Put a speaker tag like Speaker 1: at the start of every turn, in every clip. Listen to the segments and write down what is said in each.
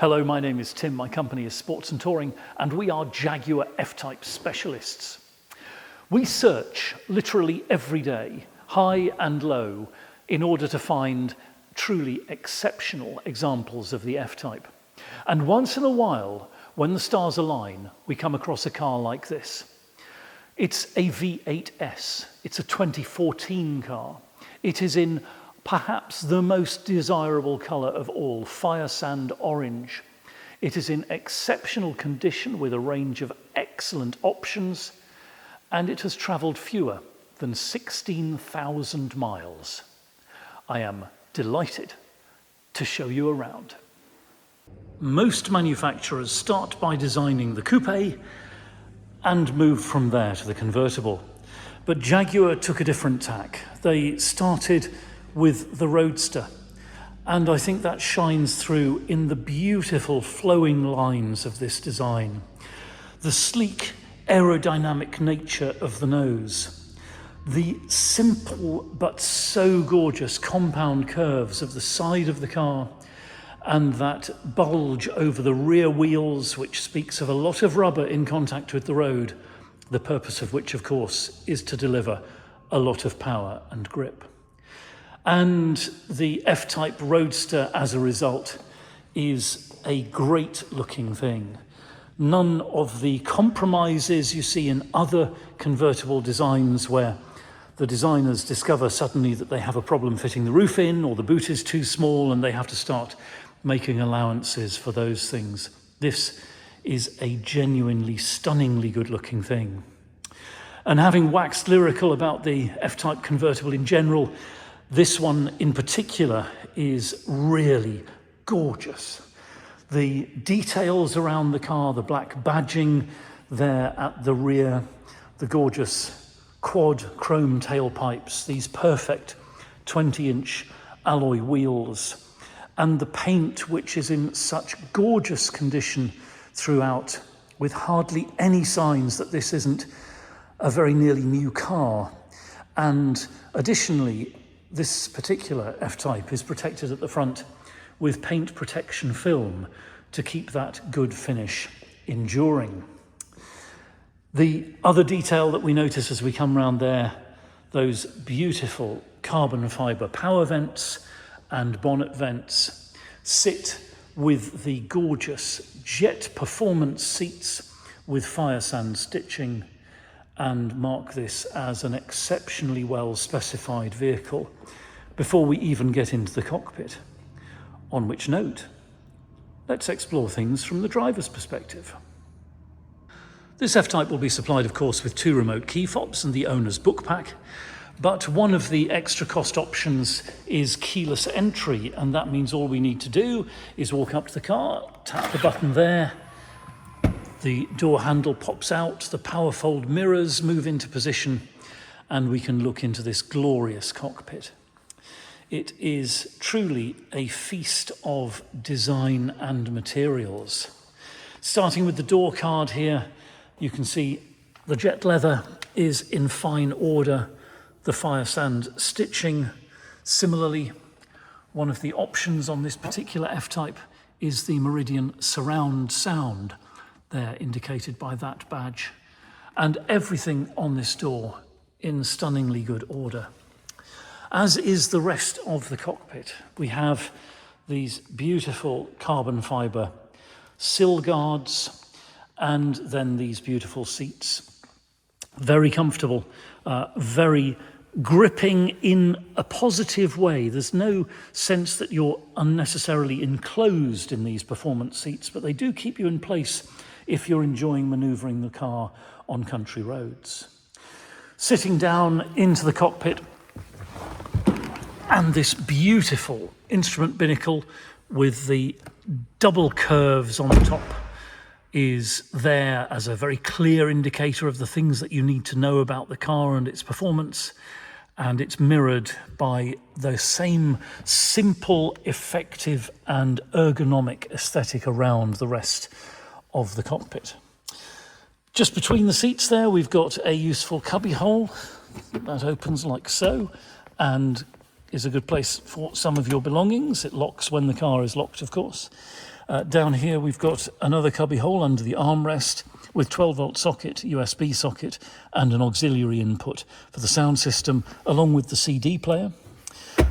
Speaker 1: Hello, my name is Tim, my company is Sports and Touring, and we are Jaguar F-Type specialists. We search literally every day, high and low, in order to find truly exceptional examples of the F-Type. And once in a while, when the stars align, we come across a car like this. It's a V8S. It's a 2014 car. It is in perhaps the most desirable colour of all, Firesand Orange. It is in exceptional condition with a range of excellent options, and it has travelled fewer than 16,000 miles. I am delighted to show you around. Most manufacturers start by designing the coupe and move from there to the convertible. But Jaguar took a different tack. They started with the Roadster, and I think that shines through in the beautiful flowing lines of this design. The sleek aerodynamic nature of the nose, the simple but so gorgeous compound curves of the side of the car, and that bulge over the rear wheels, which speaks of a lot of rubber in contact with the road, the purpose of which, of course, is to deliver a lot of power and grip. And the F-Type Roadster, as a result, is a great looking thing. None of the compromises you see in other convertible designs where the designers discover suddenly that they have a problem fitting the roof in, or the boot is too small and they have to start making allowances for those things. This is a genuinely stunningly good looking thing. And having waxed lyrical about the F-Type convertible in general, this one in particular is really gorgeous. The details around the car, the black badging there at the rear, the gorgeous quad chrome tailpipes, these perfect 20-inch alloy wheels, and the paint, which is in such gorgeous condition throughout, with hardly any signs that this isn't a very nearly new car. And additionally, this particular F-Type is protected at the front with paint protection film to keep that good finish enduring. The other detail that we notice as we come round there, those beautiful carbon fibre power vents and bonnet vents sit with the gorgeous jet performance seats with Firesand stitching and mark this as an exceptionally well specified vehicle before we even get into the cockpit. On which note, let's explore things from the driver's perspective. This F-Type will be supplied, of course, with 2 remote key fobs and the owner's book pack, but one of the extra cost options is keyless entry, and that means all we need to do is walk up to the car, tap the button there, the door handle pops out, the power fold mirrors move into position, and we can look into this glorious cockpit. It is truly a feast of design and materials. Starting with the door card here, you can see the jet leather is in fine order, the Firesand stitching similarly. One of the options on this particular F-Type is the Meridian surround sound, there indicated by that badge, and everything on this door in stunningly good order. As is the rest of the cockpit, we have these beautiful carbon fibre sill guards and then these beautiful seats. Very comfortable, very gripping in a positive way. There's no sense that you're unnecessarily enclosed in these performance seats, but they do keep you in place if you're enjoying manoeuvring the car on country roads. Sitting down into the cockpit, and this beautiful instrument binnacle with the double curves on the top is there as a very clear indicator of the things that you need to know about the car and its performance. And it's mirrored by the same simple, effective and ergonomic aesthetic around the rest of the cockpit. Just between the seats there, we've got a useful cubby hole that opens like so and is a good place for some of your belongings. It locks when the car is locked, of course. Down here we've got another cubby hole under the armrest with 12-volt socket, USB socket, and an auxiliary input for the sound system, along with the CD player.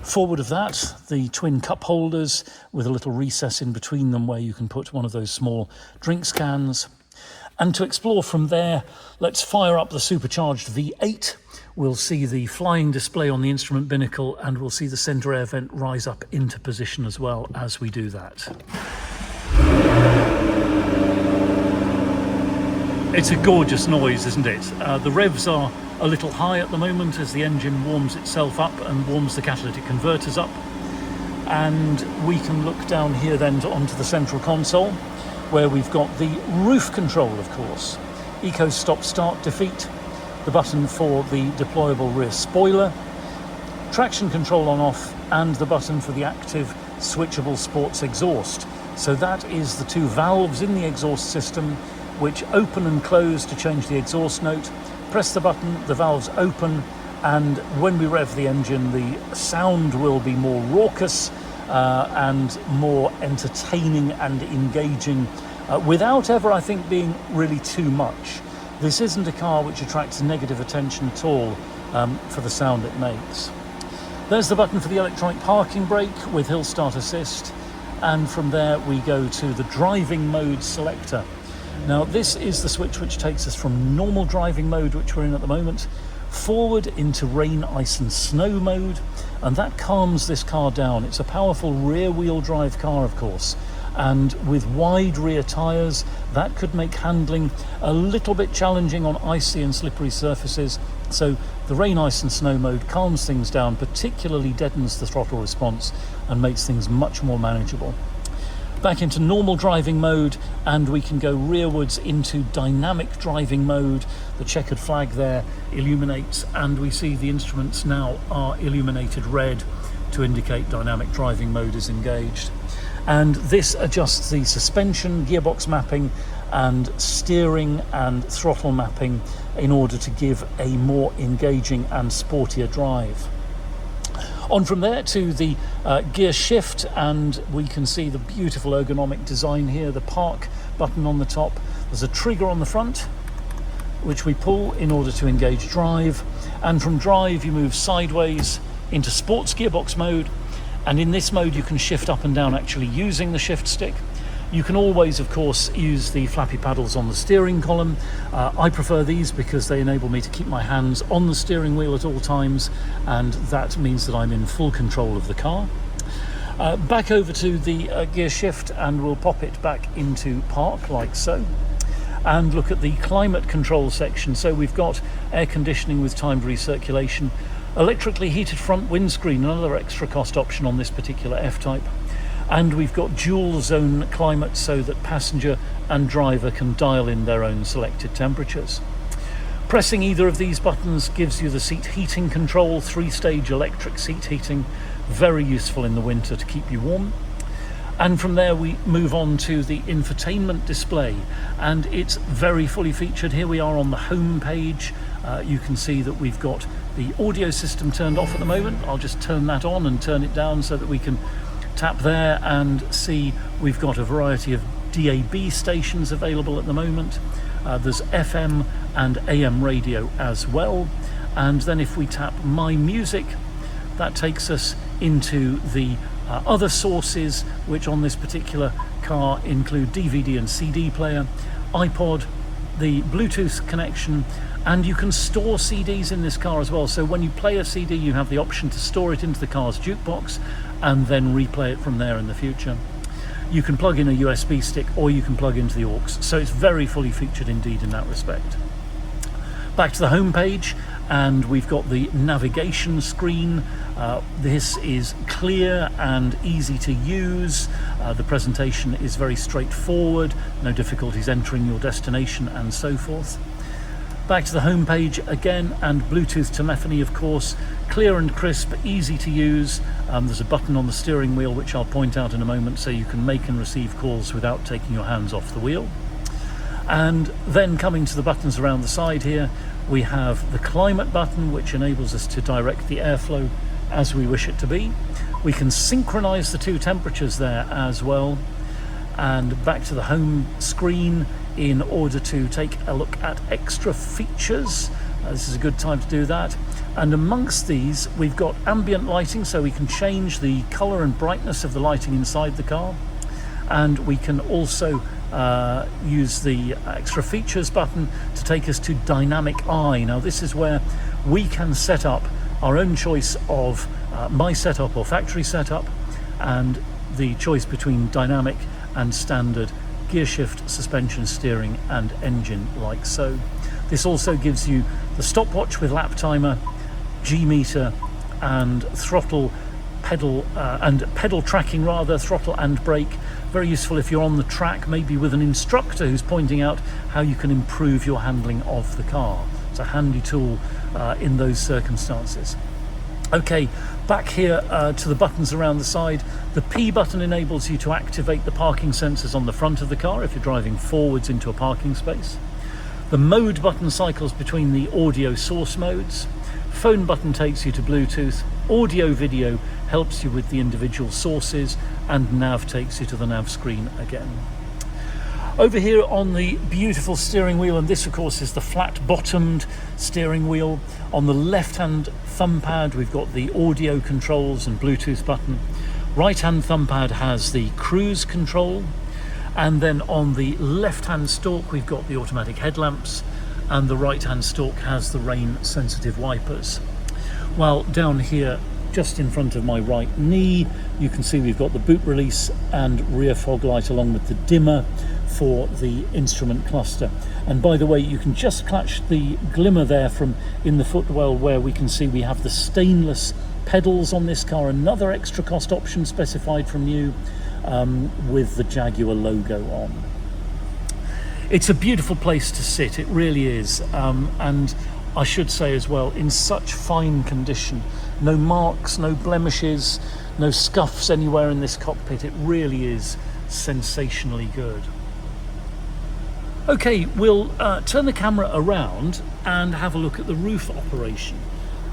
Speaker 1: Forward of that, the twin cup holders with a little recess in between them where you can put one of those small drinks cans. And to explore from there, let's fire up the supercharged V8. We'll see the flying display on the instrument binnacle, and we'll see the centre air vent rise up into position as well as we do that. It's a gorgeous noise, isn't it? The revs are a little high at the moment as the engine warms itself up and warms the catalytic converters up. And we can look down here then onto the central console, where we've got the roof control, of course. Eco stop start defeat, the button for the deployable rear spoiler, traction control on off, and the button for the active switchable sports exhaust. So that is the two valves in the exhaust system which open and close to change the exhaust note. Press the button, the valves open, and when we rev the engine, the sound will be more raucous and more entertaining and engaging, without ever, I think, being really too much. This isn't a car which attracts negative attention at all for the sound it makes. There's the button for the electronic parking brake with hill start assist, and from there we go to the driving mode selector. Now this is the switch which takes us from normal driving mode, which we're in at the moment, forward into rain, ice and snow mode, and that calms this car down. It's a powerful rear wheel drive car, of course, and with wide rear tyres that could make handling a little bit challenging on icy and slippery surfaces. So the rain, ice and snow mode calms things down, particularly deadens the throttle response and makes things much more manageable. Back into normal driving mode, and we can go rearwards into dynamic driving mode. The checkered flag there illuminates, and we see the instruments now are illuminated red to indicate dynamic driving mode is engaged. And this adjusts the suspension, gearbox mapping and steering and throttle mapping in order to give a more engaging and sportier drive. On from there to the gear shift, and we can see the beautiful ergonomic design here, the park button on the top. There's a trigger on the front which we pull in order to engage drive, and from drive you move sideways into sports gearbox mode, and in this mode you can shift up and down actually using the shift stick. You can always, of course, use the flappy paddles on the steering column. I prefer these because they enable me to keep my hands on the steering wheel at all times, and that means that I'm in full control of the car. Back over to the gear shift, and we'll pop it back into park like so. And look at the climate control section. So we've got air conditioning with timed recirculation, electrically heated front windscreen, another extra cost option on this particular F-Type. And we've got dual zone climate so that passenger and driver can dial in their own selected temperatures. Pressing either of these buttons gives you the seat heating control, 3-stage electric seat heating, very useful in the winter to keep you warm. And from there we move on to the infotainment display, and it's very fully featured. Here we are on the home page. You can see that we've got the audio system turned off at the moment. I'll just turn that on and turn it down so that we can tap there and see we've got a variety of DAB stations available at the moment. There's FM and AM radio as well. And then if we tap My Music, that takes us into the other sources, which on this particular car include DVD and CD player, iPod, the Bluetooth connection, and you can store CDs in this car as well. So when you play a CD, you have the option to store it into the car's jukebox and then replay it from there in the future. You can plug in a USB stick, or you can plug into the aux. So it's very fully featured indeed in that respect. Back to the home page, and we've got the navigation screen. This is clear and easy to use. The presentation is very straightforward, no difficulties entering your destination and so forth. Back to the home page again, and Bluetooth telephony, of course, clear and crisp, easy to use. There's a button on the steering wheel which I'll point out in a moment, so you can make and receive calls without taking your hands off the wheel. And then coming to the buttons around the side here, we have the climate button, which enables us to direct the airflow as we wish it to be. We can synchronize the two temperatures there as well. and back to the home screen in order to take a look at extra features. This is a good time to do that. And amongst these, we've got ambient lighting, so we can change the colour and brightness of the lighting inside the car. And we can also use the extra features button to take us to dynamic eye. Now this is where we can set up our own choice of my setup or factory setup, and the choice between dynamic and standard gear shift, suspension, steering and engine, like so. This also gives you the stopwatch with lap timer, G meter and throttle pedal and pedal tracking rather, throttle and brake. Very useful if you're on the track, maybe with an instructor who's pointing out how you can improve your handling of the car. It's a handy tool in those circumstances. Okay, back here to the buttons around the side. The P button enables you to activate the parking sensors on the front of the car if you're driving forwards into a parking space. The mode button cycles between the audio source modes. Phone button takes you to Bluetooth. Audio video helps you with the individual sources, and nav takes you to the nav screen again. Over here on the beautiful steering wheel, and this of course is the flat bottomed steering wheel. On the left hand thumb pad we've got the audio controls and Bluetooth button. Right hand thumb pad has the cruise control, and then on the left hand stalk we've got the automatic headlamps, and the right hand stalk has the rain sensitive wipers. While down here just in front of my right knee you can see we've got the boot release and rear fog light along with the dimmer for the instrument cluster. And by the way, you can just catch the glimmer there from in the footwell where we can see we have the stainless pedals on this car, another extra cost option specified from new, with the Jaguar logo on. It's a beautiful place to sit, it really is, and I should say as well, in such fine condition. No marks, no blemishes, no scuffs anywhere in this cockpit. It really is sensationally good. Okay, we'll turn the camera around and have a look at the roof operation.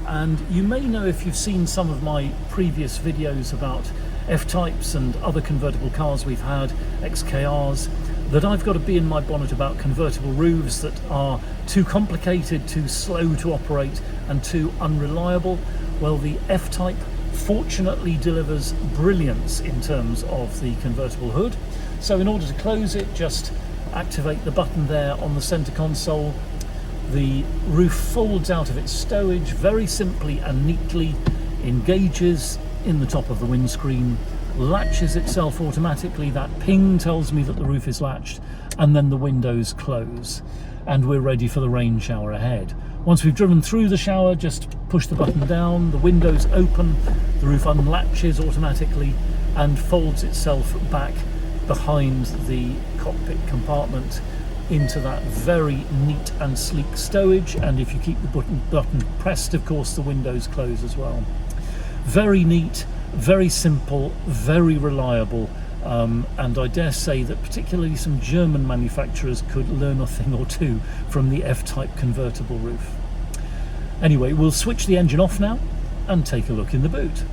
Speaker 1: And you may know, if you've seen some of my previous videos about F-types and other convertible cars we've had, XKRs, that I've got a bee in my bonnet about convertible roofs that are too complicated, too slow to operate and too unreliable. Well, the F-type fortunately delivers brilliance in terms of the convertible hood. So in order to close it, just activate the button there on the center console. The roof folds out of its stowage very simply and neatly, engages in the top of the windscreen, latches itself automatically. That ping tells me that the roof is latched, and then the windows close and we're ready for the rain shower ahead. Once we've driven through the shower, just push the button down, the windows open, the roof unlatches automatically and folds itself back behind the cockpit compartment into that very neat and sleek stowage. And if you keep the button pressed, of course, the windows close as well. Very neat, very simple, very reliable, and I dare say that particularly some German manufacturers could learn a thing or two from the F-type convertible roof. Anyway, we'll switch the engine off now and take a look in the boot.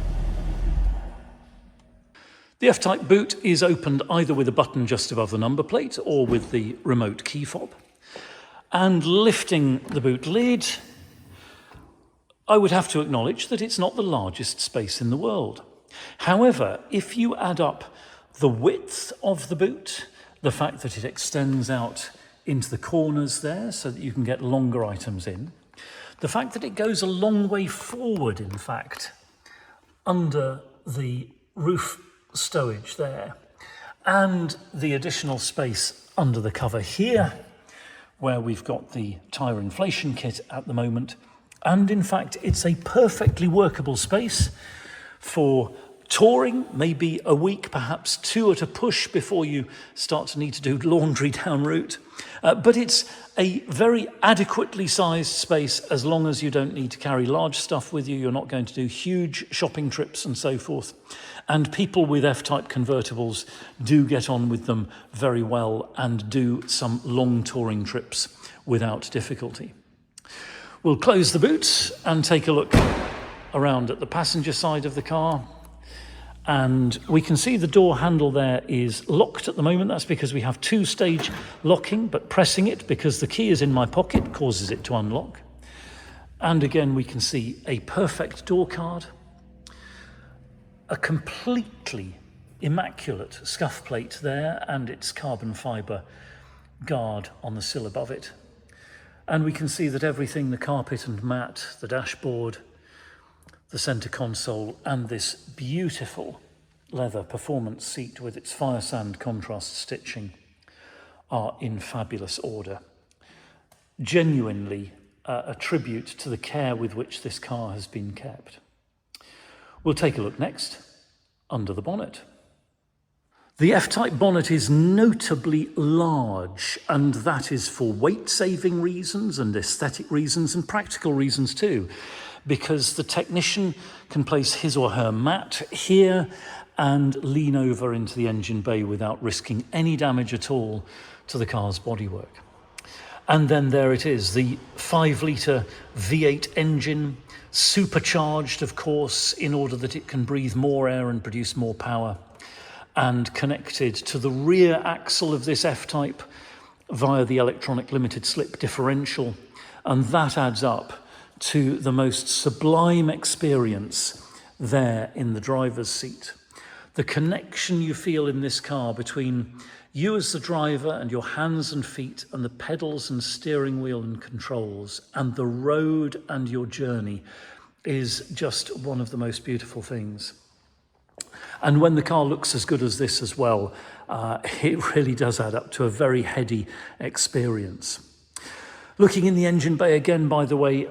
Speaker 1: The F-type boot is opened either with a button just above the number plate or with the remote key fob. And lifting the boot lid, I would have to acknowledge that it's not the largest space in the world. However, if you add up the width of the boot, the fact that it extends out into the corners there so that you can get longer items in, the fact that it goes a long way forward, in fact, under the roof stowage there, and the additional space under the cover here, where we've got the tyre inflation kit at the moment, and in fact it's a perfectly workable space for touring, maybe a week, perhaps two at a push before you start to need to do laundry down route. But it's a very adequately sized space as long as you don't need to carry large stuff with you. You're not going to do huge shopping trips and so forth. And people with F-type convertibles do get on with them very well and do some long touring trips without difficulty. We'll close the boot and take a look around at the passenger side of the car. And we can see the door handle there is locked at the moment. That's because we have two-stage locking, but pressing it because the key is in my pocket causes it to unlock. And again, we can see a perfect door card, a completely immaculate scuff plate there, and its carbon fibre guard on the sill above it. And we can see that everything, the carpet and mat, the dashboard, the centre console, and this beautiful leather performance seat with its Firesand contrast stitching are in fabulous order. Genuinely a tribute to the care with which this car has been kept. We'll take a look next under the bonnet. The F-Type bonnet is notably large, and that is for weight-saving reasons and aesthetic reasons and practical reasons too, because the technician can place his or her mat here and lean over into the engine bay without risking any damage at all to the car's bodywork. And then there it is, the 5-litre V8 engine, supercharged, of course, in order that it can breathe more air and produce more power, and connected to the rear axle of this F-Type via the electronic limited slip differential. And that adds up to the most sublime experience there in the driver's seat. The connection you feel in this car between you as the driver and your hands and feet and the pedals and steering wheel and controls and the road and your journey is just one of the most beautiful things. And when the car looks as good as this as well, it really does add up to a very heady experience. Looking in the engine bay again, by the way,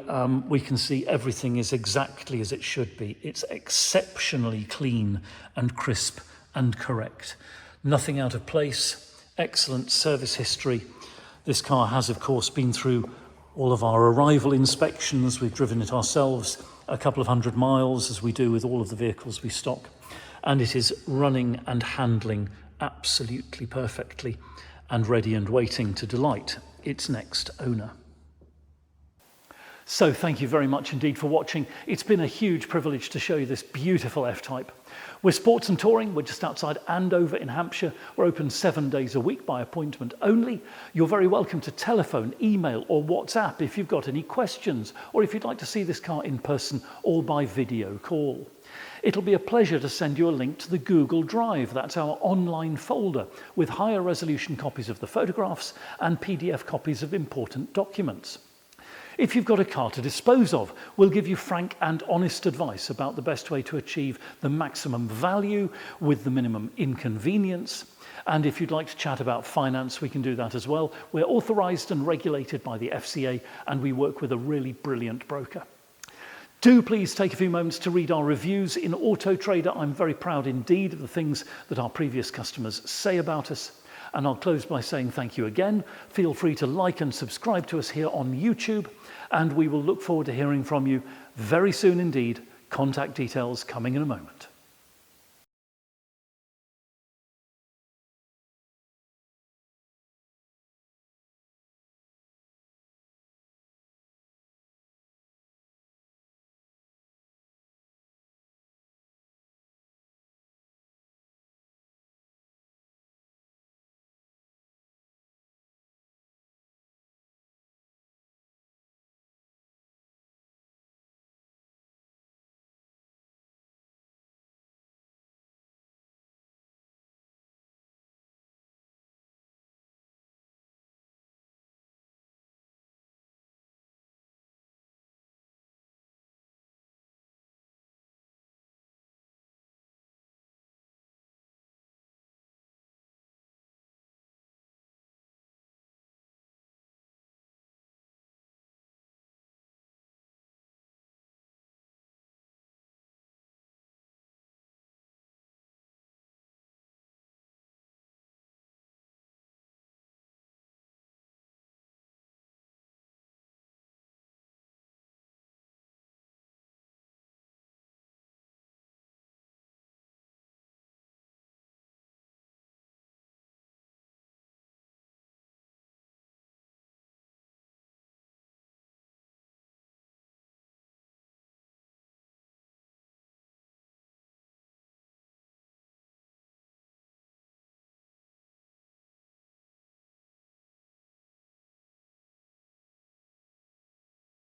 Speaker 1: we can see everything is exactly as it should be. It's exceptionally clean and crisp and correct. Nothing out of place, excellent service history. This car has, of course, been through all of our arrival inspections. We've driven it ourselves a couple of 100 miles, as we do with all of the vehicles we stock. And it is running and handling absolutely perfectly and ready and waiting to delight its next owner. So thank you very much indeed for watching. It's been a huge privilege to show you this beautiful F-Type. We're Sports and Touring. We're just outside Andover in Hampshire. We're open 7 days a week by appointment only. You're very welcome to telephone, email or WhatsApp if you've got any questions, or if you'd like to see this car in person or by video call. It'll be a pleasure to send you a link to the Google Drive. That's our online folder with higher resolution copies of the photographs and PDF copies of important documents. If you've got a car to dispose of, we'll give you frank and honest advice about the best way to achieve the maximum value with the minimum inconvenience. And if you'd like to chat about finance, we can do that as well. We're authorised and regulated by the FCA, and we work with a really brilliant broker. Do please take a few moments to read our reviews in Auto Trader. I'm very proud indeed of the things that our previous customers say about us. And I'll close by saying thank you again. Feel free to like and subscribe to us here on YouTube, and we will look forward to hearing from you very soon indeed. Contact details coming in a moment.